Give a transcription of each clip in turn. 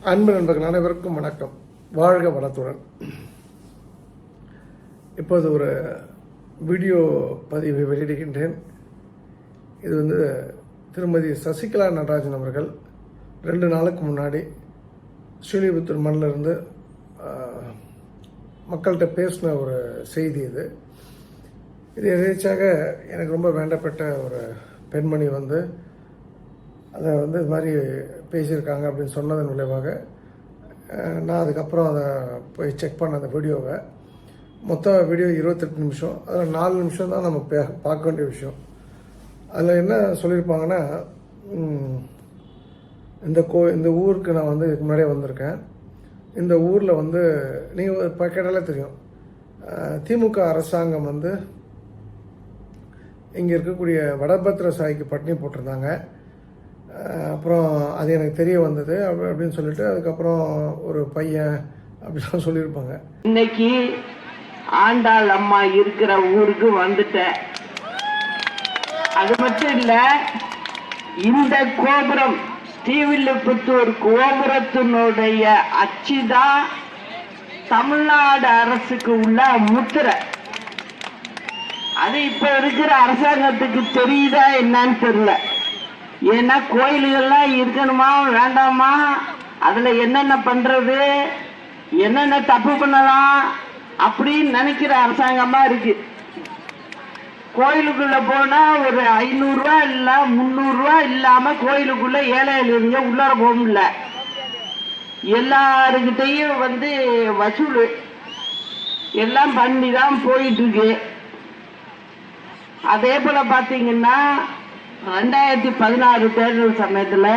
அன்பு நண்பர்கள் அனைவருக்கும் வணக்கம். வாழ்க வளத்துடன். இப்போது ஒரு வீடியோ பதிவை வெளியிடுகின்றேன். இது திருமதி சசிகலா நடராஜன் அவர்கள் 2 நாளுக்கு முன்னாடி ஸ்ரீலிபுத்தூர் மண்ணிலிருந்து மக்கள்கிட்ட பேசின ஒரு செய்தி. இது எதேச்சாக எனக்கு ரொம்ப வேண்டப்பட்ட ஒரு பெண்மணி அதை இது மாதிரி பேசியிருக்காங்க அப்படின்னு சொன்னதன் விளைவாக நான் அதுக்கப்புறம் அதை போய் செக் பண்ண அந்த வீடியோவை. மொத்த வீடியோ 28 நிமிஷம். அதில் 4 நிமிஷம் தான் நம்ம பார்க்க வேண்டிய விஷயம். அதில் என்ன சொல்லியிருப்பாங்கன்னா, இந்த ஊருக்கு நான் இதுக்கு முன்னாடியே வந்திருக்கேன். இந்த ஊரில் நீங்கள் இப்போ கேட்டாலே தெரியும், திமுக அரசாங்கம் இங்கே இருக்கக்கூடிய வடபத்திர சாய்க்கு பட்டினி போட்டிருந்தாங்க. அப்புறம் அது எனக்கு தெரிய வந்தது அப்படின்னு சொல்லிட்டு அதுக்கப்புறம் ஒரு பையன் அப்படிலாம் சொல்லியிருப்பாங்க. இன்னைக்கு ஆண்டாள் அம்மா இருக்கிற ஊருக்கு வந்துட்டேன். அது மட்டும் இல்ல, இந்த கோபுரம் ஸ்ரீவில்லிபுத்தூர் கோபுரத்தினுடைய அச்சுதான் தமிழ்நாடு அரசுக்கு உள்ள முத்திரை. அது இப்ப இருக்கிற அரசாங்கத்துக்கு தெரியுதா என்னன்னு தெரியல. ஏன்னா கோயில்கள்லாம் இருக்கணுமா வேண்டாமா, அதுல என்னென்ன பண்றது, என்னென்ன தப்பு பண்ணலாம் அப்படின்னு நினைக்கிற அரசாங்கமா இருக்கு. கோயிலுக்குள்ள போனா ஒரு 500 ரூபாய் இல்ல 300 ரூபாய் இல்லாம கோயிலுக்குள்ள ஏழையில இருங்க உள்ளார போக முடியல. எல்லாருக்கிட்டையும் வசூல் எல்லாம் பண்ணி தான் போயிட்டு இருக்கு. அதே போல பாத்தீங்கன்னா 2016 தேர்தல் சமயத்துல,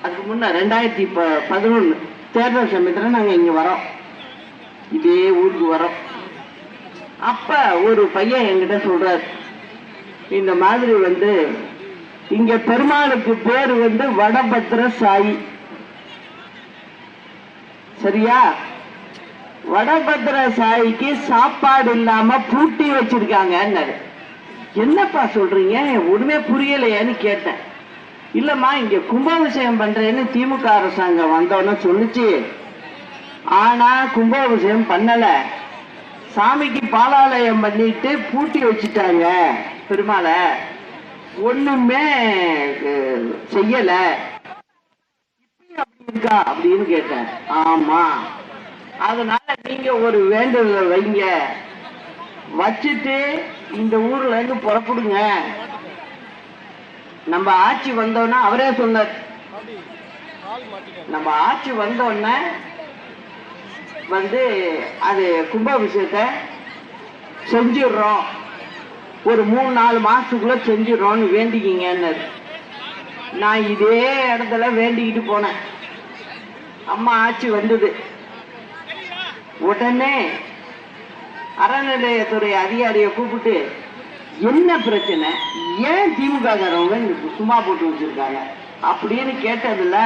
அதுக்கு முன்ன 2011 தேர்தல் சமயத்துல நாங்க இங்க வரோம், இதே ஊருக்கு வரோம். அப்ப ஒரு பையன் என்கிட்ட சொல்றாரு, இந்த மாதிரி இங்க பெருமாளுக்கு பேர் வடபத்திர சாயி, சரியா? வடபத்திர சாயிக்கு சாப்பாடு இல்லாம பூட்டி வச்சிருக்காங்க. என்னப்பா சொல்றீங்க, ஒண்ணுமே புரியலையான்னு கேட்டேன். இல்லம்மா, இங்க கும்பாபிஷேகம் பண்றேன்னு திமுக அரசாங்கம் வந்தோன்னு சொல்லுச்சு. ஆனா கும்பாபிஷேகம் பண்ணல, சாமிக்கு பாலாலயம் பண்ணிட்டு பூட்டி வச்சுட்டாங்க பெருமாளை, ஒண்ணுமே செய்யல. அப்படி இருக்கா அப்படின்னு கேட்டேன். ஆமா, அதனால நீங்க ஒரு வேண்டுதல் வைங்க, வச்சுட்டு இந்த ஊர்ல இருந்து புறப்படுங்க. நம்ம ஆட்சி வந்தோன்னா, அவரே சொன்னார், நம்ம ஆட்சி வந்தோன்ன அது கும்பாபிஷேகத்தை செஞ்சிடுறோம், ஒரு 3-4 மாசத்துக்குள்ள செஞ்சிடறோம்னு வேண்டிக்கிங்க. நான் இதே இடத்துல வேண்டிக்கிட்டு போனேன். அம்மா ஆட்சி வந்தது உடனே அறநிலையத்துறை அதிகாரியை கூப்பிட்டு, என்ன பிரச்சனை, ஏன் திமுக காரவங்க சும்மா போட்டு வச்சிருக்காங்க அப்படின்னு கேட்டதுல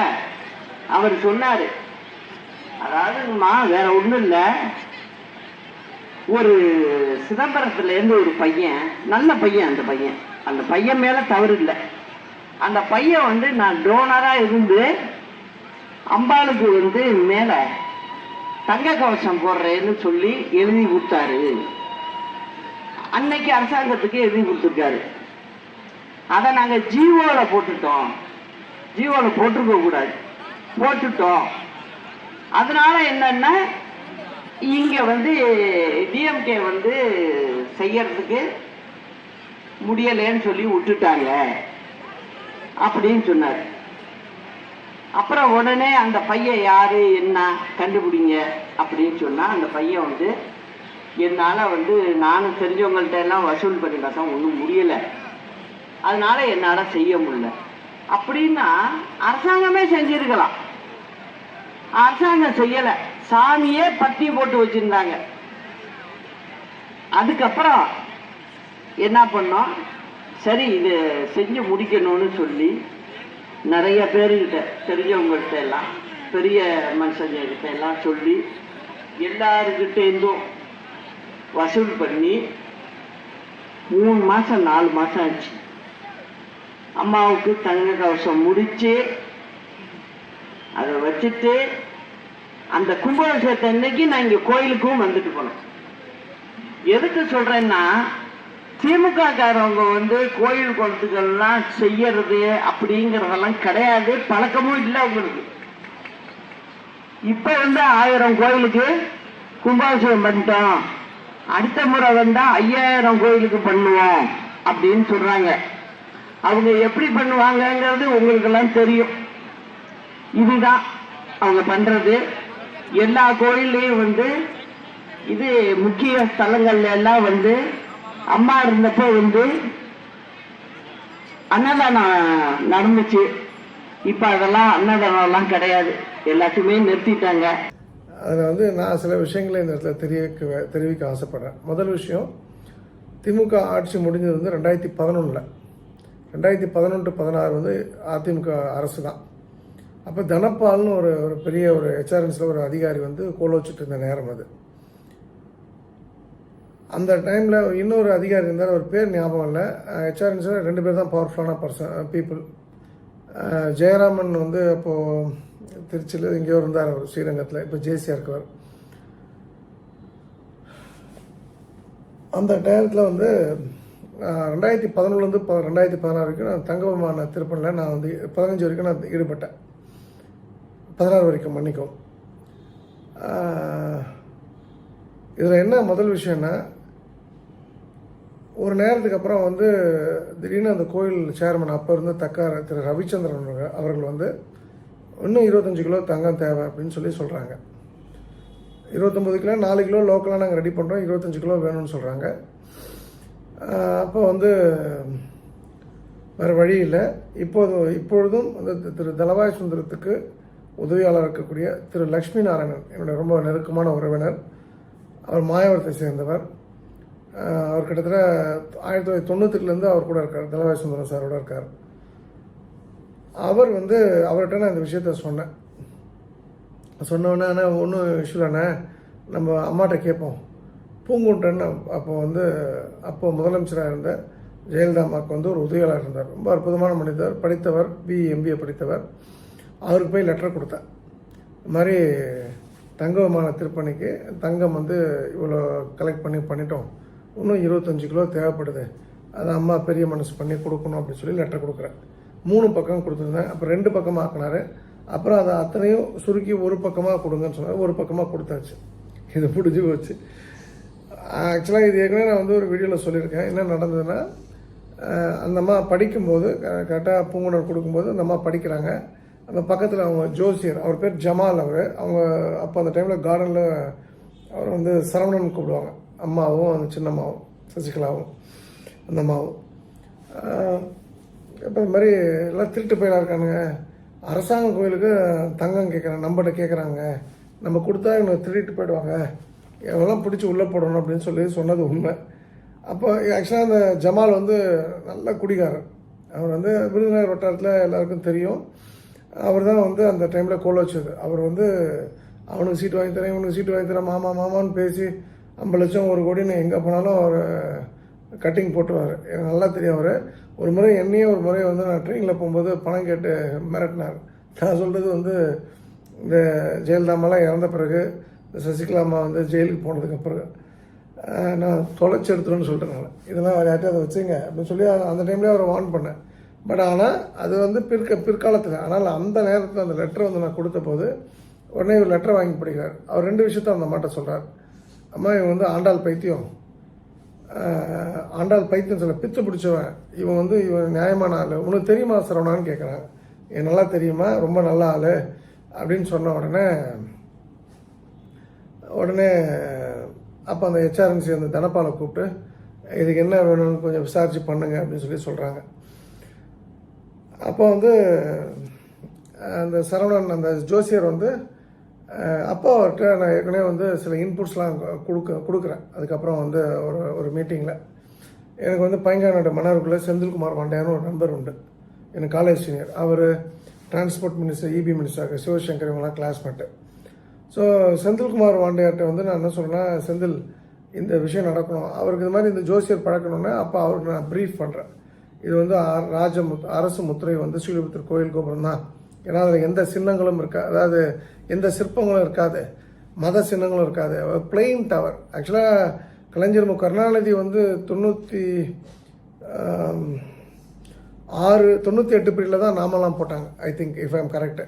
அவர் சொன்னாரு, அதாவதுமா வேற ஒண்ணும் இல்ல, ஒரு சிதம்பரத்துல இருந்து ஒரு பையன், நல்ல பையன், அந்த பையன் மேல தவறு இல்லை. அந்த பையன் நான் டோனரா இருந்து அம்பாளுக்கு மேல தங்க கவசம் போடுறேன்னு சொல்லி எழுதி கொடுத்தாரு. அன்னைக்கு அரசாங்கத்துக்கு எழுதி கொடுத்துருக்காரு. அதை நாங்க ஜிஓல போட்டுட்டோம். ஜிஓல போட்டிருக்க கூடாது, போட்டுட்டோம். அதனால என்னன்னா, இங்க டிஎம்கே செய்யறதுக்கு முடியலன்னு சொல்லி விட்டுட்டாங்க அப்படின்னு சொன்னாரு. அப்புறம் உடனே அந்த பையன் யாரு என்ன கண்டுபிடிங்க அப்படின்னு சொன்னா, அந்த பையன் என்னால நானும் தெரிஞ்சவங்கள்ட்ட எல்லாம் வசூல் பண்ணி பார்த்தா ஒன்றும் முடியல, அதனால என்னால செய்ய முடியல அப்படின்னா அரசாங்கமே செஞ்சிருக்கலாம். அரசாங்கம் செய்யல, சாமியே பட்டி போட்டு வச்சிருந்தாங்க. அதுக்கப்புறம் என்ன பண்ணோம், சரி இது செஞ்சு முடிக்கணும்னு சொல்லி நிறைய பேருக்கிட்ட, தெரிஞ்சவங்கள்ட்ட எல்லாம், பெரிய மனுஷங்கிட்ட எல்லாம் சொல்லி எல்லாருக்கிட்ட இருந்தும் வசூல் பண்ணி 3 மாசம் 4 மாசம் ஆச்சு. அம்மாவுக்கு தங்க கவசம் முடிச்சு அதை வச்சுட்டு அந்த கும்பாபிஷேகத்தை அன்னைக்கு நான் இங்க கோயிலுக்கும் வந்துட்டு போனேன். எதுக்கு சொல்றேன்னா, திமுக காரவங்க வந்து கோயில் குளத்துக்கள்லாம் செய்யறது அப்படிங்கறதெல்லாம் கிடையாது, பழக்கமும் இல்லை அவங்களுக்கு. இப்ப வந்து 1000 கோயிலுக்கு கும்பாபிஷேகம் பண்ணிட்டோம், அடுத்த முறை வந்தா 5000 கோயிலுக்கு பண்ணுவோம் அப்படின்னு சொல்றாங்க. அவங்க எப்படி பண்ணுவாங்கங்கிறது உங்களுக்கு எல்லாம் தெரியும். இதுதான் அவங்க பண்றது. எல்லா கோயில்லையும் வந்து இது முக்கிய ஸ்தலங்கள்ல எல்லாம் வந்து அம்மா இருந்தப்போ வந்து அன்னதானம் நடந்துச்சு. இப்ப அதெல்லாம் அன்னதானம் எல்லாம் கிடையாது, எல்லாத்தையுமே நிறுத்திட்டாங்க. அதில் வந்து நான் சில விஷயங்களை இந்த இடத்துல தெரிவிக்க ஆசைப்படுறேன். முதல் விஷயம், திமுக ஆட்சி முடிஞ்சது வந்து 2011. 2011-16 வந்து அதிமுக அரசு தான். அப்போ தனபால்னு ஒரு பெரிய ஒரு ஹெச்ஆர்என்ஸில் ஒரு அதிகாரி வந்து கோலோச்சிட்டு இருந்த நேரம் அது. அந்த டைமில் இன்னொரு அதிகாரி இருந்தார், ஒரு பேர் ஞாபகம் இல்லை. ஹெச்ஆர்என்ஸில் 2 பேர் தான் பவர்ஃபுல்லான பீப்புள். ஜெயராமன் வந்து அப்போது திருச்சியில் எங்கேயோ இருந்தார், அவர் ஸ்ரீரங்கத்தில். இப்போ ஜேசியாக இருக்கவர். அந்த டயத்தில் வந்து 2011 2016 வரைக்கும் நான் தங்கமான திருப்பணியில் நான் வந்து 15 வரைக்கும் நான் ஈடுபட்டேன். 16 வரைக்கும் மன்னிக்கும். இதில் என்ன முதல் விஷயம்னா, ஒரு நேரத்துக்கு அப்புறம் வந்து திடீர்னு அந்த கோயில் சேர்மன் அப்போ இருந்த திரு ரவிச்சந்திரன் அவர்கள் வந்து இன்னும் 25 கிலோ தங்கம் தேவை அப்படின்னு சொல்கிறாங்க. 29 கிலோ 4 கிலோ லோக்கலாக நாங்கள் ரெடி பண்ணுறோம், 25 கிலோ வேணும்னு சொல்கிறாங்க. அப்போ வந்து வேறு வழி இல்லை. இப்பொழுதும் அந்த திரு தளவாய் சுந்தரத்துக்கு உதவியாளர் இருக்கக்கூடிய திரு லக்ஷ்மி நாராயணன் என்னுடைய ரொம்ப நெருக்கமான உறவினர். அவர் மாயவரத்தை சேர்ந்தவர். அவர் கிட்டத்தட்ட 1998 அவர் கூட இருக்கார், தளவாய் சுந்தரம் சாரோட இருக்கார். அவர் வந்து அவர்கிட்ட நான் இந்த விஷயத்த சொன்னோன்னே ஒன்றும் இஷ்யூ இல்லைண்ணே, நம்ம அம்மாட்ட கேட்போம். பூங்குன்றன் அப்போ முதலமைச்சராக இருந்த ஜெயலலிதா அம்மாவுக்கு வந்து ஒரு உதவியாளர் இருந்தார். ரொம்ப அற்புதமான மனிதர், படித்தவர், BA படித்தவர். அவருக்கு போய் லெட்டர் கொடுத்தேன். இது மாதிரி தங்க விமான திருப்பணிக்கு தங்கம் வந்து இவ்வளோ கலெக்ட் பண்ணிட்டோம், இன்னும் 25 கிலோ தேவைப்படுது, அதை அம்மா பெரிய மனசு பண்ணி கொடுக்கணும் அப்படின்னு சொல்லி லெட்டர் கொடுக்குறேன். 3 பக்கம் கொடுத்துருந்தேன். அப்புறம் 2 பக்கமாக ஆக்கினார். அப்புறம் அதை அத்தனையும் சுருக்கி ஒரு பக்கமாக கொடுங்கன்னு சொன்னார். ஒரு பக்கமாக கொடுத்தாச்சு. இது பிடிச்சி போச்சு. ஆக்சுவலாக இது ஏற்கனவே நான் வந்து ஒரு வீடியோவில் சொல்லியிருக்கேன். என்ன நடந்ததுன்னா, அந்த அம்மா படிக்கும்போது கரெக்டாக பூங்குணர் கொடுக்கும்போது அந்த அம்மா படிக்கிறாங்க. அந்த பக்கத்தில் அவங்க ஜோசியர், அவர் பேர் ஜமால். அவங்க அப்போ அந்த டைமில் கார்டனில் அவர் வந்து சரவணன் கூப்பிடுவாங்க. அம்மாவும் அந்த சின்னம்மாவும் சசிகலாவும் அந்த அம்மாவும். இப்போ இந்த மாதிரி எல்லாம் திருட்டு போயிடா இருக்கானுங்க, அரசாங்க கோயிலுக்கு தங்கம் கேட்குறாங்க, நம்மகிட்ட கேட்குறாங்க, நம்ம கொடுத்தா இவங்க திருடிட்டு போயிடுவாங்க, எவ்வளோலாம் பிடிச்சி உள்ளே போடணும் அப்படின்னு சொன்னது உண்மை. அப்போ ஆக்சுவலாக அந்த ஜமால் வந்து நல்ல குடிகாரர். அவர் வந்து விருதுநகர் வட்டாரத்தில் எல்லாருக்கும் தெரியும். அவர் தான் வந்து அந்த டைமில் கோல வச்சது. அவர் வந்து அவனுக்கு சீட்டு வாங்கி தரேன், இவனுக்கு சீட்டு வாங்கி தரேன், மாமான்னு பேசி 50 லட்சம் 1 கோடின்னு எங்கே போனாலும் அவர் கட்டிங் போட்டுருவார். எனக்கு நல்லா தெரியும். அவர் ஒரு முறை என்னையே ஒரு முறை வந்து நான் ட்ரெயினில் போகும்போது பணம் கேட்டு மிரட்டினார். நான் சொல்கிறது வந்து இந்த ஜெயலலிதாமெல்லாம் இறந்த பிறகு, இந்த சசிகலா அம்மா வந்து ஜெயிலுக்கு போனதுக்கு பிறகு நான் தொலைச்சி எடுத்துருன்னு சொல்லிட்டேன். இதெல்லாம் யார்ட்டையும் அதை வச்சுங்க அப்படின்னு சொல்லி அந்த டைம்லேயே அவரை வார்ன் பண்ணேன். பட் ஆனால் அது வந்து பிற்காலத்தில். ஆனால் அந்த நேரத்தில் அந்த லெட்டரை வந்து நான் கொடுத்த போது உடனே ஒரு லெட்டரை வாங்கி படிக்கிறார். அவர் 2 விஷயத்த அந்த அம்மாட்ட சொல்கிறார். அம்மா, இவன் வந்து ஆண்டாள் பைத்தியம் சொல்ல, பித்து பிடிச்சவன், இவன் நியாயமான ஆள், உனக்கு தெரியுமா சரவணான்னு கேட்குறான். எனக்கு நல்லா தெரியுமா, ரொம்ப நல்ல ஆள் அப்படின்னு சொன்ன உடனே அப்போ அந்த ஹெச்ஆர்என்சி அந்த தனபாலை கூப்பிட்டு இதுக்கு என்ன வேணும்னு கொஞ்சம் விசாரித்து பண்ணுங்க அப்படின்னு சொல்கிறாங்க. அப்போ வந்து அந்த சரவணன் அந்த ஜோசியர் வந்து அப்போ அவர்கிட்ட நான் ஏற்கனவே வந்து சில இன்புட்ஸ்லாம் கொடுக்குறேன். அதுக்கப்புறம் வந்து ஒரு மீட்டிங்கில் எனக்கு வந்து பையங்காநாடு மன்னாருக்குள்ளே செந்தில்குமார் வாண்டையான்னு ஒரு நண்பர் உண்டு, எனக்கு காலேஜ் சீனியர். அவர் transport minister, EB minister Sivasankar இவங்களாம் கிளாஸ்மேட்டு. ஸோ செந்தில்குமார் வாண்டையார்கிட்ட வந்து நான் என்ன சொல்கிறேன்னா, செந்தில் இந்த விஷயம் நடக்கணும், அவருக்கு இது மாதிரி இந்த ஜோசியர் பழக்கணுன்னு அப்போ அவருக்கு நான் ப்ரீஃப் பண்ணுறேன். இது வந்து அரசு முத்திரை வந்து ஸ்ரீவில்லிபுத்தூர் கோயில் கோபுரம் தான் ஏன்னா அதில் எந்த சின்னங்களும் இருக்கா, அதாவது எந்த சிற்பங்களும் இருக்காது, மத சின்னங்களும் இருக்காது. Plain tower. ஆக்சுவலாக கலைஞர் கருணாநிதி வந்து 98 பீரியடில் தான் நாமெல்லாம் போட்டாங்க. I think if I'm correct.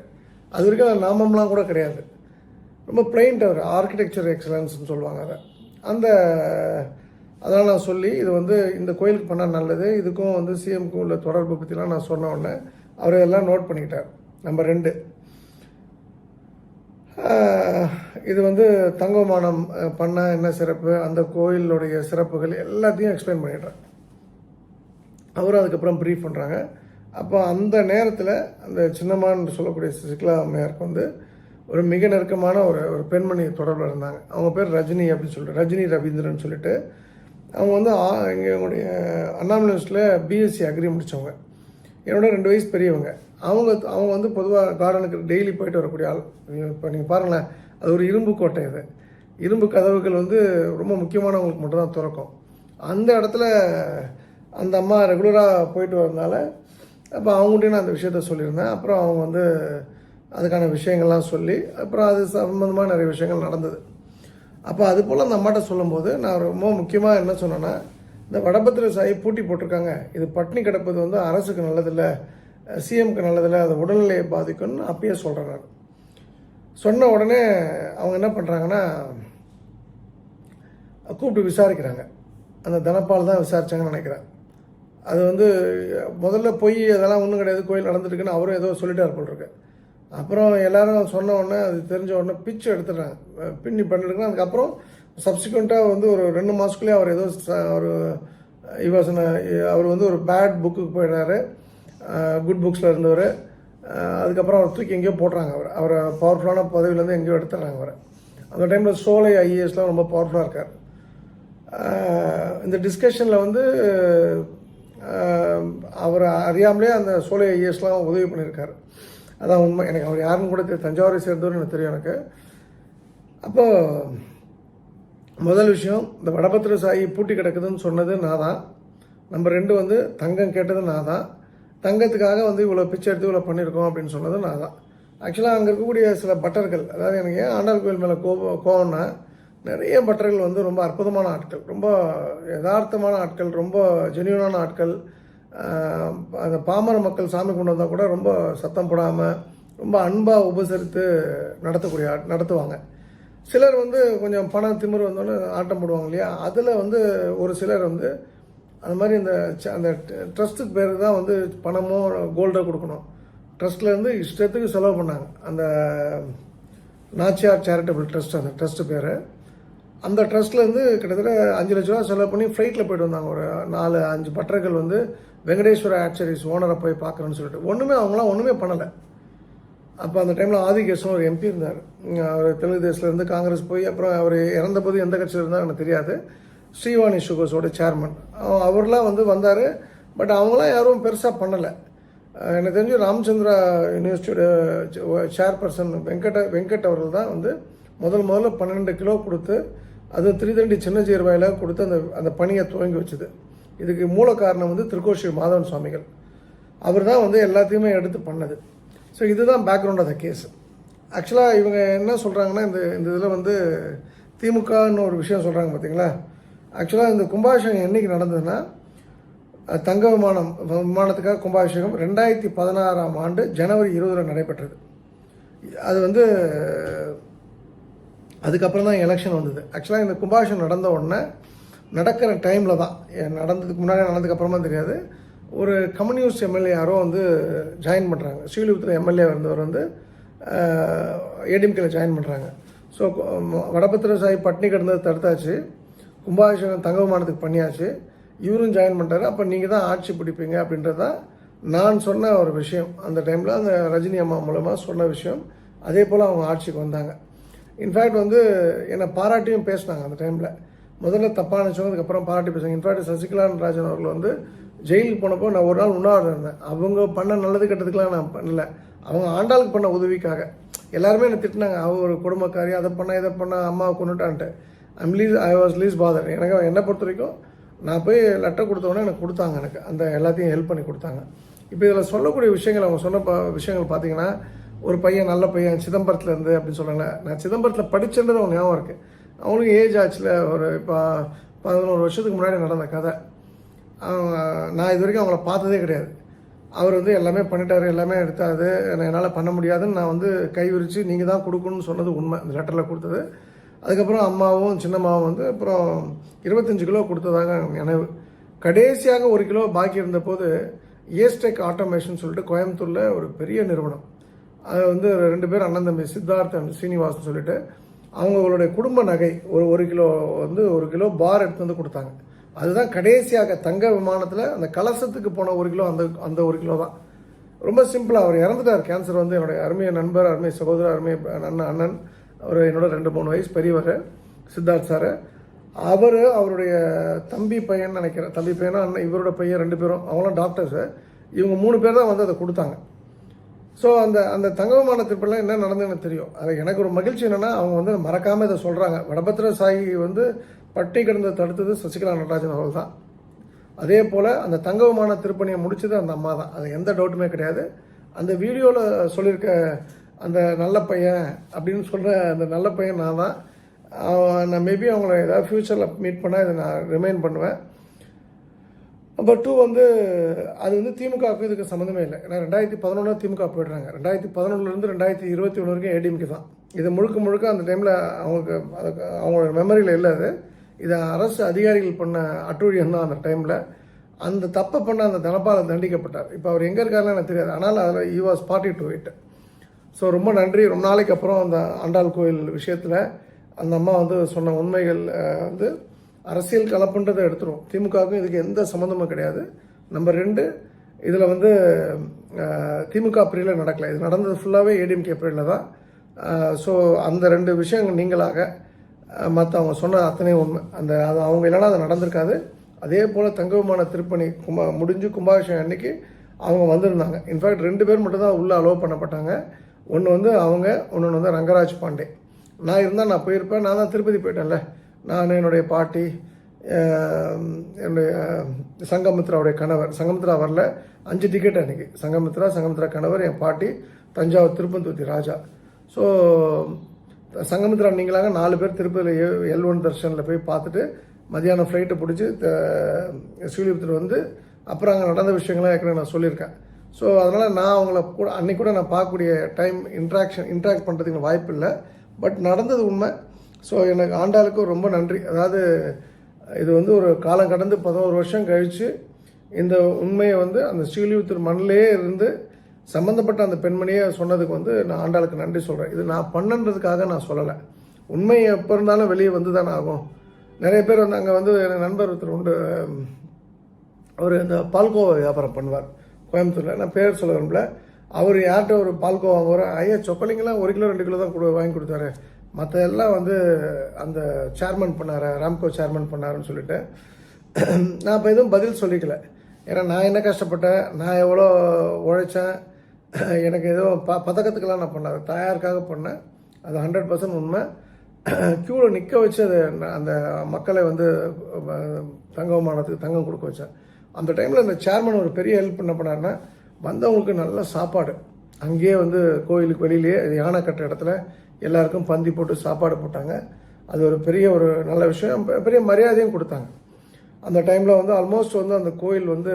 அது வரைக்கும் அந்த நாமம்லாம் கூட கிடையாது. ரொம்ப பிளெயின் டவர், ஆர்கிடெக்சர் எக்ஸலன்ஸ்னு சொல்லுவாங்க அதை. அதெல்லாம் நான் சொல்லி இது வந்து இந்த கோயிலுக்கு பண்ணால் நல்லது, இதுக்கும் வந்து சிஎம்க்கும் உள்ள தொடர்பு பற்றிலாம் நான் சொன்ன உடனே அவர் எல்லாம் நோட் பண்ணிக்கிட்டார். நம்பர் 2, இது வந்து தங்கமானம் பண்ண என்ன சிறப்பு, அந்த கோயிலுடைய சிறப்புகள் எல்லாத்தையும் எக்ஸ்பிளைன் பண்ணிடுறேன். அவரும் அதுக்கப்புறம் ப்ரீஃப் பண்ணுறாங்க. அப்போ அந்த நேரத்தில் அந்த சின்னம்மான்னு சொல்லக்கூடிய சசிகலா அம்மையாருக்கு வந்து ஒரு மிக நெருக்கமான ஒரு பெண்மணி தொடர்பில் இருந்தாங்க. அவங்க பேர் ரஜினி அப்படின்னு சொல்லிட்டு, ரஜினி ரவீந்திரன் சொல்லிட்டு. அவங்க வந்து எங்களுடைய அண்ணா யூனிவர்சிட்டியில் பிஎஸ்சி அக்ரி முடித்தவங்க, என்னோட 2 வயசு பெரியவங்க. அவங்க வந்து பொதுவாக கார்டனுக்கு டெய்லி போயிட்டு வரக்கூடிய ஆள். இப்போ நீங்கள் பாருங்களேன், அது ஒரு இரும்பு கோட்டை. இது இரும்பு கதவுகள் வந்து ரொம்ப முக்கியமானவங்களுக்கு மட்டும்தான் திறக்கும். அந்த இடத்துல அந்த அம்மா ரெகுலராக போயிட்டு வரதுனால அப்போ அவங்கள்ட்டையும் நான் அந்த விஷயத்த சொல்லியிருந்தேன். அப்புறம் அவங்க வந்து அதுக்கான விஷயங்கள்லாம் சொல்லி அப்புறம் அது சம்மந்தமாக நிறைய விஷயங்கள் நடந்தது. அப்போ அது போல் அந்த அம்மாட்ட சொல்லும்போது நான் ரொம்ப முக்கியமாக என்ன சொன்னேன்னா, இந்த வடபத்திர சாயி பூட்டி போட்டிருக்காங்க, இது பட்டினி கிடப்பது வந்து அரசுக்கு நல்லதில்லை, சிஎம்க்கு நல்லதில்லை, அது உடல்நிலையை பாதிக்கும்னு அப்பயே சொல்கிறேன். நான் சொன்ன உடனே அவங்க என்ன பண்ணுறாங்கன்னா, கூப்பிட்டு விசாரிக்கிறாங்க. அந்த தனபால் தான் விசாரித்தாங்கன்னு நினைக்கிறேன். அது வந்து முதல்ல போய் அதெல்லாம் ஒன்றும் கிடையாது, கோயில் நடந்துட்டுருக்குன்னு அவரும் ஏதோ சொல்லிட்டார் போல் இருக்கு. அப்புறம் எல்லாரும் சொன்ன உடனே அது தெரிஞ்ச உடனே பிச்சு எடுத்துடுறாங்க, பின்னி பண்ணிட்டுருக்கேன். அதுக்கப்புறம் சப்சிக்வெண்ட்டாக வந்து ஒரு 2 மாதத்துக்குள்ளேயே அவர் ஏதோ ஒரு அவர் வந்து ஒரு பேட் புக்குக்கு போயிடுறாரு, குட் புக்ஸில் இருந்தவர். அதுக்கப்புறம் அவர் தூக்கி எங்கேயோ போடுறாங்க. அவரை பவர்ஃபுல்லான பதவியிலேருந்து எங்கேயோ எடுத்துடுறாங்க அவரை. அந்த டைமில் சோலை ஐஏஎஸ்லாம் ரொம்ப பவர்ஃபுல்லாக இருக்கார். இந்த டிஸ்கஷனில் வந்து அவர் அறியாமலே அந்த சோலை ஐஏஎஸ்லாம் உதவி பண்ணியிருக்காரு. அதான் உண்மை. எனக்கு அவர் யாருன்னு கூட தெரியும், தஞ்சாவூரை சேர்ந்தவர் எனக்கு தெரியும் எனக்கு. அப்போ முதல் விஷயம், இந்த வடபத்திர சாயி பூட்டி கிடக்குதுன்னு சொன்னது நான் தான். நம்பர் 2 வந்து தங்கம் கேட்டது நான் தான். தங்கத்துக்காக வந்து இவ்வளோ பிச்சை எடுத்து இவ்வளோ பண்ணியிருக்கோம் அப்படின்னு சொன்னது நான் தான். ஆக்சுவலாக அங்கே இருக்கக்கூடிய சில பட்டர்கள், அதாவது எனக்கு ஏன் ஆண்டாள் கோயில் மேலே கோவம்னா, நிறைய பட்டர்கள் வந்து ரொம்ப அற்புதமான ஆட்கள், ரொம்ப யதார்த்தமான ஆட்கள், ரொம்ப ஜென்யூனான ஆட்கள். அந்த பாமர மக்கள் சாமி கொண்டு வந்தால் கூட ரொம்ப சத்தம் போடாமல் ரொம்ப அன்பாக உபசரித்து நடத்துவாங்க. சிலர் வந்து கொஞ்சம் பணம் திமிர் வந்தோன்னு ஆட்டம் போடுவாங்க இல்லையா, அதில் வந்து ஒரு சிலர் வந்து அந்த மாதிரி அந்த ட்ரஸ்ட்டுக்கு பேர் தான் வந்து பணமோ கோல்டோ கொடுக்கணும். ட்ரஸ்ட்லேருந்து இஷ்டத்துக்கு செலவு பண்ணாங்க. அந்த நாச்சியார் சேரிட்டபிள் ட்ரஸ்ட், அந்த ட்ரஸ்ட்டு பேர். அந்த ட்ரஸ்ட்லேருந்து கிட்டத்தட்ட 5 லட்ச ரூபா செலவு பண்ணி ஃப்ளைட்டில் போய்ட்டு வந்தாங்க. ஒரு 4-5 பட்டர்கள் வந்து வெங்கடேஸ்வர ஆக்சரிஸ் ஓனரை போய் பார்க்குறேன்னு சொல்லிட்டு அவங்களாம் ஒன்றுமே பண்ணலை. அப்போ அந்த டைமில் ஆதிகேசன் ஒரு எம்பி இருந்தார். அவர் தெலுங்கு தேசத்துலேருந்து காங்கிரஸ் போய் அப்புறம் அவர் இறந்தபோது எந்த கட்சியில் இருந்தால் எனக்கு தெரியாது. ஸ்ரீவாணி சுகர்ஸோட சேர்மன் அவர்லாம் வந்து வந்தார். பட் அவங்களாம் யாரும் பெருசாக பண்ணலை. எனக்கு தெரிஞ்சு ராமச்சந்திரா யூனிவர்சிட்டியோட சேர்பர்சன் வெங்கட் அவர்கள் தான் வந்து முதல்ல 12 கிலோ கொடுத்து, அதுவும் திருத்தண்டி சின்ன ஜீர்வாயில் கொடுத்து அந்த பணியை துவங்கி வச்சுது. இதுக்கு மூல காரணம் வந்து திருக்கோஷி மாதவன் சுவாமிகள். அவர் தான் வந்து எல்லாத்தையுமே எடுத்து பண்ணது. ஸோ இதுதான் பேக்ரவுண்ட் ஆஃப் த கேஸ். ஆக்சுவலாக இவங்க என்ன சொல்கிறாங்கன்னா, இந்த இதில் வந்து திமுகன்னு ஒரு விஷயம் சொல்கிறாங்க பார்த்தீங்களா. ஆக்சுவலாக இந்த கும்பாபிஷேகம் என்றைக்கு நடந்ததுன்னா, தங்க விமானத்துக்காக கும்பாபிஷேகம் 2016ஆம் ஆண்டு ஜனவரி 20 நடைபெற்றது. அது வந்து அதுக்கப்புறம் தான் எலெக்ஷன் வந்தது. ஆக்சுவலாக இந்த கும்பாபிஷேகம் நடந்த உடனே நடக்கிற டைமில் தான், நடந்ததுக்கு முன்னாடி நடந்ததுக்கப்புறமா தெரியாது, ஒரு கம்யூனிஸ்ட் எம்எல்ஏ யாரோ வந்து ஜாயின் பண்ணுறாங்க. ஸ்ரீவில்லிபுத்தூர் எம்எல்ஏ இருந்தவர் வந்து ஏடிஎம்கேல ஜாயின் பண்ணுறாங்க. ஸோ வடபத்திர சாயி பட்னி கிடந்தது தடுத்தாச்சு, கும்பாபிஷேகம் தங்க விமானத்துக்கு பண்ணியாச்சு, இவரும் ஜாயின் பண்ணிட்டாரு. அப்போ நீங்கள் தான் ஆட்சி பிடிப்பீங்க அப்படின்றது தான் நான் சொன்ன ஒரு விஷயம். அந்த டைமில் அந்த ரஜினி அம்மா மூலமாக சொன்ன விஷயம். அதே போல் அவங்க ஆட்சிக்கு வந்தாங்க. இன்ஃபேக்ட் வந்து என்னை பாராட்டியும் பேசினாங்க. அந்த டைமில் முதல்ல தப்பாக நினச்சவங்க, பாராட்டி பேசுவாங்க. இன்ஃபேக்ட் சசிகலா ராஜன் அவர்கள் வந்து ஜெயிலுக்கு போனப்போ நான் ஒரு நாள் உண்ணாவிரதம் இருந்தேன். அவங்க பண்ண நல்லது கெட்டதுக்கெலாம் நான் பண்ணல, அவங்க ஆண்டாளுக்கு பண்ண உதவிக்காக. எல்லாருமே என்னை திட்டினாங்க, அவர் ஒரு குடும்பக்காரி, அதை பண்ண இதை பண்ண, அம்மாவை கொண்டுட்டான்ட்டு. I was less bother. என்னை பொறுத்த வரைக்கும் நான் போய் லெட்டர் கொடுத்தவொடனே எனக்கு கொடுத்தாங்க, எனக்கு அந்த எல்லாத்தையும் ஹெல்ப் பண்ணி கொடுத்தாங்க. இப்போ இதில் சொல்லக்கூடிய விஷயங்கள் அவங்க சொன்ன விஷயங்கள் பார்த்தீங்கன்னா, ஒரு பையன் நல்ல பையன் சிதம்பரத்தில் இருந்து அப்படின்னு சொல்கிறாங்க. நான் சிதம்பரத்தில் படித்தேன்றது அவங்க ஞாபகம் இருக்குது. அவனுக்கு ஏஜ் ஆச்சுல, ஒரு இப்போ 11 வருஷத்துக்கு முன்னாடி நடந்த கதை. நான் இது வரைக்கும் அவங்கள பார்த்ததே கிடையாது. அவர் வந்து எல்லாமே பண்ணிட்டாரு, எல்லாமே எடுத்தாரு, என்னால் பண்ண முடியாதுன்னு நான் வந்து கை விரித்து நீங்கள் தான் கொடுக்கணும்னு சொன்னது உண்மை, இந்த லெட்டரில் கொடுத்தது. அதுக்கப்புறம் அம்மாவும் சின்னம்மாவும் வந்து அப்புறம் 25 கிலோ கொடுத்ததாக நினைவு. கடைசியாக 1 கிலோ பாக்கி இருந்தபோது ஏஸ்டெக் ஆட்டோமேஷன் சொல்லிட்டு கோயம்புத்தூரில் ஒரு பெரிய நிறுவனம், அது வந்து 2 பேர் அண்ணன் தம்பி, சித்தார்த் அண்ட் ஸ்ரீனிவாசன் சொல்லிட்டு, அவங்களுடைய குடும்ப நகை ஒரு கிலோ வந்து 1 கிலோ பார் எடுத்து வந்து கொடுத்தாங்க. அதுதான் கடைசியாக தங்க விமானத்தில் அந்த கலசத்துக்கு போன 1 கிலோ, அந்த 1 கிலோ தான். ரொம்ப சிம்பிளாக அவர் இறந்துட்டார். கேன்சர் வந்து என்னுடைய அருமைய நண்பர், அருமை சகோதரர், அருமை அண்ணன். அவர் என்னோட 2-3 வயசு பெரியவர், சித்தார்த் சார். அவருடைய தம்பி பையன் நினைக்கிறேன், தம்பி பையனா அண்ணன், இவரோட பையன் 2 பேரும், அவங்களும் டாக்டர்ஸு. இவங்க 3 பேர் தான் வந்து அதை கொடுத்தாங்க. ஸோ அந்த தங்க விமான திருப்பெல்லாம் என்ன நடந்ததுன்னு தெரியும். அதில் எனக்கு ஒரு மகிழ்ச்சி என்னென்னா, அவங்க வந்து மறக்காமல் இதை சொல்கிறாங்க. வடபத்திர சாயி வந்து பட்டி கிடந்து தடுத்தது சசிகலா நடராஜன் அவர்கள் தான். அதே போல் அந்த தங்க விமான திருப்பணியை முடித்தது அந்த அம்மா தான், அது எந்த டவுட்டுமே கிடையாது. அந்த வீடியோவில் சொல்லியிருக்க அந்த நல்ல பையன் அப்படின்னு சொல்கிற அந்த நல்ல பையன் நான் தான். நான் மேபி அவங்கள ஏதாவது ஃப்யூச்சரில் மீட் பண்ணால் இதை நான் ரிமைண்ட் பண்ணுவேன். நம்பர் 2 வந்து அது வந்து திமுகவுக்கு இதுக்கு சம்மந்தமே இல்லை. ஏன்னா 2011 திமுக போய்ட்றாங்க. 2011 2021 வரைக்கும் ஏடிஎம்கே தான். இது முழுக்க அந்த டைமில் அவங்களோட மெமரியில் இல்லை. அது இதை அரசு அதிகாரிகள் பண்ண அட்டூழியம் தான் அந்த டைமில். அந்த தப்பை பண்ண அந்த தனபால் தண்டிக்கப்பட்டார். இப்போ அவர் எங்கே இருக்காருன்னு எனக்கு தெரியாது, ஆனால் அதில் he was party to it. So ரொம்ப நன்றி. ரொம்ப நாளைக்கு அப்புறம் அந்த ஆண்டாள் கோயில் விஷயத்தில் அந்த அம்மா வந்து சொன்ன உண்மைகள் வந்து அரசியல் கலப்புன்றதை எடுத்துரும். திமுகவுக்கும் இதுக்கு எந்த சம்மந்தமும் கிடையாது. நம்பர் 2, இதில் வந்து திமுக பிரிவில் நடக்கலை, இது நடந்தது ஃபுல்லாகவே ஏடிஎம்கே பிரிவில் தான். ஸோ அந்த 2 விஷயங்கள் நீங்களாக மற்ற அவங்க சொன்ன அத்தனை உண்மை. அது அவங்க இல்லைனா அது நடந்திருக்காது. அதே போல் தங்க விமான திருப்பணி முடிஞ்சு கும்பாபிஷேகம் அன்னைக்கு அவங்க வந்திருந்தாங்க. இன்ஃபேக்ட் 2 பேர் மட்டும்தான் உள்ளே அலோவ் பண்ணப்பட்டாங்க. ஒன்று வந்து அவங்க, ஒன்று வந்து ரங்கராஜ் பாண்டே. நான் இருந்தால் நான் போயிருப்பேன். நான் தான் திருப்பதி போயிட்டேன்ல. நான், என்னுடைய பாட்டி, என்னுடைய சங்கமித்ராவுடைய கணவர், சங்கமித்ரா வரல, 5 டிக்கெட் அன்றைக்கி. சங்கமித்ரா கணவர், என் பாட்டி, தஞ்சாவூர் திருப்பந்தூர்த்தி ராஜா. ஸோ சங்கமித்ரா நீங்களாக 4 பேர் திருப்பதியில் L1 தர்ஷனில் போய் பார்த்துட்டு மதியானம் ஃப்ளைட்டை பிடிச்சி ஸ்ரீலிபுத்தூர் வந்து அப்புறம் அங்கே நடந்த விஷயங்கள்லாம் ஏற்கனவே நான் சொல்லியிருக்கேன். ஸோ அதனால் நான் அவங்கள கூட அன்றைக்கி கூட நான் பார்க்கக்கூடிய டைம் இன்ட்ராக்ட் பண்ணுறதுக்கு வாய்ப்பு இல்லை. பட் நடந்தது உண்மை. ஸோ எனக்கு ஆண்டாளுக்கு ரொம்ப நன்றி. அதாவது இது வந்து ஒரு காலம் கடந்து 11 வருஷம் கழித்து இந்த உண்மையை வந்து அந்த ஸ்ரீலிபுத்தூர் மண்ணிலே இருந்து சம்மந்தப்பட்ட அந்த பெண்மணியை சொன்னதுக்கு வந்து நான் ஆண்டாளுக்கு நன்றி சொல்கிறேன். இது நான் பண்ணுன்றதுக்காக நான் சொல்லலை. உண்மை எப்போ இருந்தாலும் வெளியே வந்து தானே ஆகும். நிறைய பேர் வந்து அங்கே வந்து எனக்கு நண்பர் ஒருத்தர் உண்டு, அவர் இந்த பால்கோவா வியாபாரம் பண்ணுவார் கோயம்புத்தூரில். நான் பேர் சொல்ல விரும்பல. அவர் யார்கிட்ட ஒரு பால்கோவா வாங்குவார், ஐயா சொக்கலிங்கெல்லாம் 1 கிலோ 2 கிலோ தான் வாங்கி கொடுத்தாரு, மற்ற எல்லாம் வந்து அந்த சேர்மன் பண்ணார், ராம்கோ சேர்மன் பண்ணாருன்னு சொல்லிட்டு நான் இப்போ எதுவும் பதில் சொல்லிக்கல. ஏன்னா நான் என்ன கஷ்டப்பட்டேன், நான் எவ்வளோ உழைச்சேன், எனக்கு எதுவும் பதக்கத்துக்கெல்லாம் நான் பண்ணாது, தாயாருக்காக பண்ணேன். அது 100% உண்மை. க்யூவில் நிற்க வச்சு அது அந்த மக்களை வந்து தங்க விமானத்துக்கு தங்கம் கொடுக்க வச்சேன். அந்த டைமில் அந்த சேர்மன் ஒரு பெரிய ஹெல்ப் என்ன பண்ணாருன்னா, வந்தவங்களுக்கு நல்ல சாப்பாடு அங்கேயே வந்து கோயிலுக்கு வெளியிலேயே யானை கட்ட இடத்துல எல்லாருக்கும் பந்தி போட்டு சாப்பாடு போட்டாங்க. அது ஒரு நல்ல விஷயம், பெரிய மரியாதையும் கொடுத்தாங்க. அந்த டைமில் வந்து ஆல்மோஸ்ட் வந்து அந்த கோயில் வந்து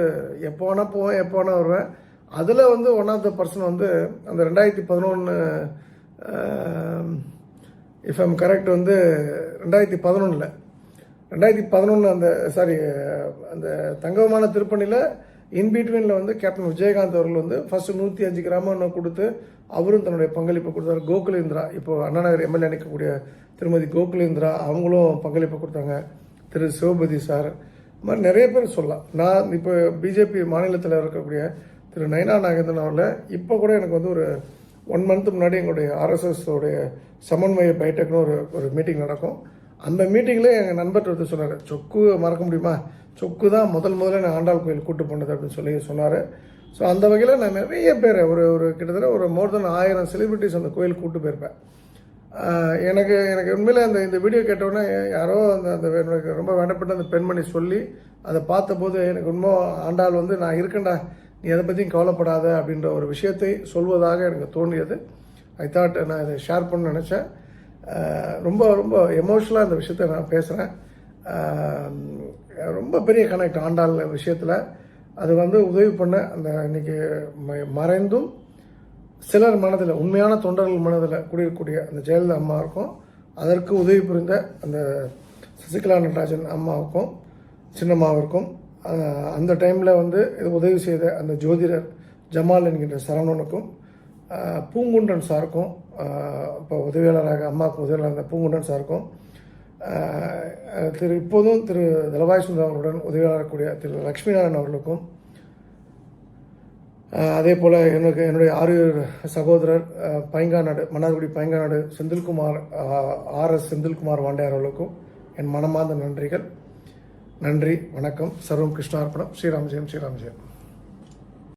எப்போ வேணால் போவேன், எப்போ வேணால் வருவேன். அதில் வந்து ஒன் ஆஃப் த பர்சன் வந்து அந்த 2011 இஃப் ஐம் கரெக்ட் வந்து 2011 அந்த தங்க விமான திருப்பணியில் இன்பிட்வீனில் வந்து கேப்டன் விஜயகாந்த் அவர்கள் வந்து ஃபஸ்ட்டு 105 கிராமம் கொடுத்து அவரும் தன்னுடைய பங்களிப்பை கொடுத்தாரு. கோகுலேந்திரா, இப்போது அண்ணாநகர் எம்எல்ஏ நிற்கக்கூடிய திருமதி கோகுலேந்திரா அவங்களும் பங்களிப்பை கொடுத்தாங்க. திரு சிவபதி சார், இந்த மாதிரி நிறைய பேர் சொல்லலாம். நான் இப்போ பிஜேபி மாநிலத்தில் இருக்கக்கூடிய திரு நயனா நாகேந்திரன் அவர்களை இப்போ கூட எனக்கு வந்து ஒரு 1 மந்த் முன்னாடி எங்களுடைய RSS உடைய சமன்வய பைட்டக்னு ஒரு மீட்டிங் நடக்கும். அந்த மீட்டிங்கில் எங்கள் நண்பர் ஒருத்தர் சொன்னார், சொக்கு மறக்க முடியுமா, சொக்கு தான் முதல்ல நான் ஆண்டாள் கோயில் கூட்டு போனது அப்படின்னு சொன்னார். ஸோ அந்த வகையில் நான் நிறைய பேர் ஒரு கிட்டத்தட்ட ஒரு மோர் தென் 1000 செலிபிரிட்டிஸ் அந்த கோயில் கூட்டு போயிருப்பேன். எனக்கு உண்மையில் இந்த வீடியோ கேட்டவுடனே யாரோ எனக்கு ரொம்ப வேண்டப்பட்ட அந்த பெண்மணி சொல்லி அதை பார்த்தபோது எனக்கு உண்மை ஆண்டாள் வந்து நான் இருக்கேன்டா, நீ எதை பற்றியும் கவலைப்படாத அப்படின்ற ஒரு விஷயத்தை சொல்வதாக எனக்கு தோன்றியது. ஐ தாட் நான் இதை ஷேர் பண்ண நினச்சேன். ரொம்ப ரொம்ப எமோஷ்னலாக இந்த விஷயத்தை நான் பேசுகிறேன். ரொம்ப பெரிய கனெக்ட் ஆண்டாள் விஷயத்தில். அது வந்து உதவி பண்ண அந்த இன்றைக்கி மறைந்தும் சிலர் மனதில், உண்மையான தொண்டர்கள் மனதில் குடியிருக்கக்கூடிய அந்த ஜெயலலிதா அம்மாவுக்கும், அதற்கு உதவி புரிந்த அந்த சசிகலா நடராஜன் அம்மாவுக்கும் சின்னம்மாவிற்கும், அந்த டைமில் வந்து இது உதவி செய்த அந்த ஜோதிடர் ஜமால் என்கின்ற சரவணனுக்கும், பூங்குன்றன் சாருக்கும், இப்போ உதவியாளராக அம்மாவுக்கு உதவியாளர் இருந்த பூங்குன்றன் சாருக்கும், இப்போதும் திரு தலவாய் சுந்தரம் அவர்களுடன் உதவியாளர் கூடிய திரு லக்ஷ்மி நாராயணன் அவர்களுக்கும், அதே போல் என்னுடைய ஆரியர் சகோதரர் பைங்காநாடு, மன்னார்குடி பைங்காநாடு செந்தில்குமார், ஆர்எஸ் செந்தில்குமார் வாண்டையார் அவர்களுக்கும் என் மனமார்ந்த நன்றிகள். நன்றி, வணக்கம். சர்வம் கிருஷ்ணார்ப்பணம். ஸ்ரீராம் ஜெயம், ஸ்ரீராம் ஜெயம்.